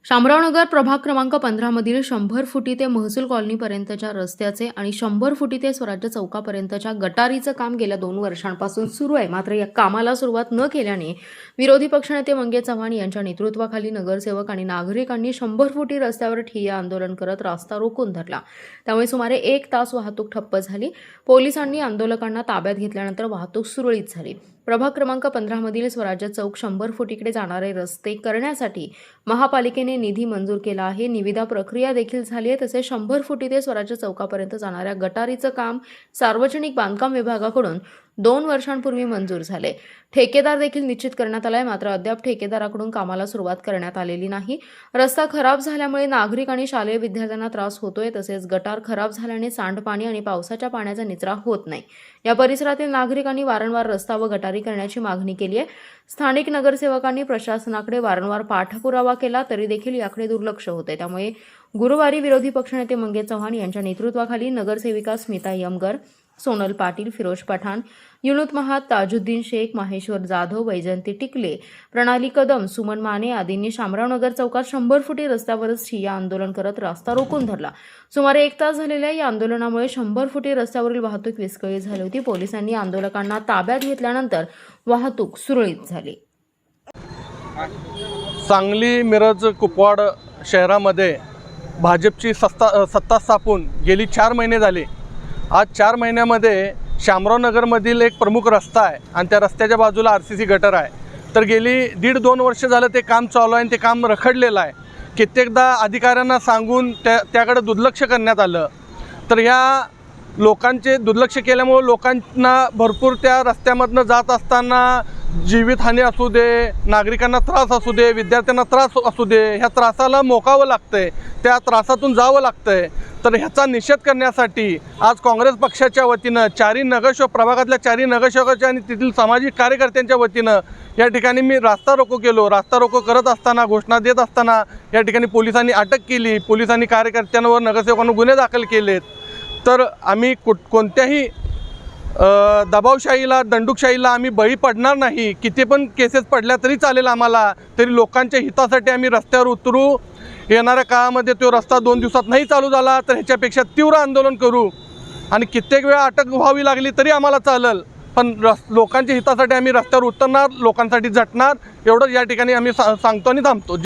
शामरावनगर प्रभाग क्रमांक 15 मधील 100 फुटी ते महसूल कॉलनीपर्यंतच्या रस्त्याचे आणि 100 फुटी ते स्वराज्य चौकापर्यंतच्या गटारीचं काम गेल्या 2 वर्षांपासून सुरू आहे। मात्र या कामाला सुरुवात न केल्याने विरोधी पक्षनेते मंगे चव्हाण यांच्या नेतृत्वाखाली नगरसेवक आणि नागरिकांनी 100 फुटी रस्त्यावर ठिय्या आंदोलन करत रास्ता रोखून धरला। त्यामुळे सुमारे 1 तास वाहतूक ठप्प झाली। पोलिसांनी आंदोलकांना ताब्यात घेतल्यानंतर वाहतूक सुरळीत झाली। प्रभाग क्रमांक 15 मधील स्वराज्य चौक 100 फुटीकडे जाणारे रस्ते करण्यासाठी महापालिकेने निधी मंजूर केला आहे। निविदा प्रक्रिया देखील झाली आहे। तसेच 100 फुटी ते स्वराज्य चौकापर्यंत जाणाऱ्या गटारीचं काम सार्वजनिक बांधकाम विभागाकडून 2 वर्षांपूर्वी मंजूर झाले। ठेकेदार देखील निश्चित करण्यात आलाय। मात्र अद्याप ठेकेदाराकडून कामाला सुरुवात करण्यात आलेली नाही। रस्ता खराब झाल्यामुळे नागरिक आणि शालेय विद्यार्थ्यांना त्रास होतोय। तसेच गटार खराब झाल्याने सांडपाणी आणि पावसाच्या पाण्याचा निचरा होत नाही। या परिसरातील नागरिकांनी वारंवार रस्ता व गटारी करण्याची मागणी केली आहे। स्थानिक नगरसेवकांनी प्रशासनाकडे वारंवार पाठपुरावा केला तरी देखील याकडे दुर्लक्ष होते। त्यामुळे गुरुवारी विरोधी पक्षनेते मंगे चव्हाण यांच्या नेतृत्वाखाली नगरसेविका स्मिता यमगर, सोनल पाटील, फिरोज पठाण, युनुत महात, ताजुद्दीन शेख, माहेश्वर जाधव, वैजयंती टिकले, प्रणाली कदम, सुमन माने आदींनी शामरावनगर चौकात 100 फुटी रस्त्यावरच ठिय्या आंदोलन करत रास्ता रोखून धरला। सुमारे 1 तास झालेल्या या आंदोलनामुळे 100 फुटी रस्त्यावरील वाहतूक विस्कळीत झाली होती। पोलिसांनी आंदोलकांना ताब्यात घेतल्यानंतर वाहतूक सुरळीत झाली। सांगली, मिरज, कुपवाड शहरामध्ये भाजपची सत्ता स्थापून गेली 4 महिने झाले। आज 4 महिन्यामध्ये शामरावनगरमधील एक प्रमुख रस्ता आहे आणि त्या रस्त्याच्या बाजूला RCC गटर आहे। तर गेली 1.5-2 वर्ष झालं ते काम चालू आहे आणि ते काम रखडलेलं आहे। कित्येकदा अधिकाऱ्यांना सांगून त्याकडे दुर्लक्ष करण्यात आलं। तर ह्या लोकांचे दुर्लक्ष केल्यामुळे लोकांना भरपूर त्या रस्त्यामधनं जात असताना जीवितहानी असू दे, नागरिकांना त्रास असू दे, विद्यार्थ्यांना त्रास असू दे, ह्या त्रासाला मोकावं लागतंय, त्या त्रासातून जावं लागतंय। तर ह्याचा निषेध करण्यासाठी आज काँग्रेस पक्षाच्या वतीनं प्रभागातल्या 4 नगरसेवकाच्या आणि तेथील सामाजिक कार्यकर्त्यांच्या वतीनं या ठिकाणी मी रास्ता रोको केलो। रास्ता रोको करत असताना, घोषणा देत असताना या ठिकाणी पोलिसांनी अटक केली। पोलिसांनी कार्यकर्त्यांवर, नगरसेवकांवर गुन्हे दाखल केलेत। तर आम्ही कोणत्याही दबावशाहीला, दंडुकशाहीला आम्ही बळी पडणार नाही। किती पण केसेस पडल्या तरी चालेल आम्हाला, तरी लोकांच्या हितासाठी आम्ही रस्त्यावर उतरू। येणाऱ्या काळामध्ये तो रस्ता 2 दिवसात नाही चालू झाला तर ह्याच्यापेक्षा तीव्र आंदोलन करू आणि कित्येक वेळा अटक व्हावी लागली तरी आम्हाला चालेल, पण लोकांच्या हितासाठी आम्ही रस्त्यावर उतरणार, लोकांसाठी झटणार, एवढंच या ठिकाणी आम्ही सांगतो आणि थांबतो।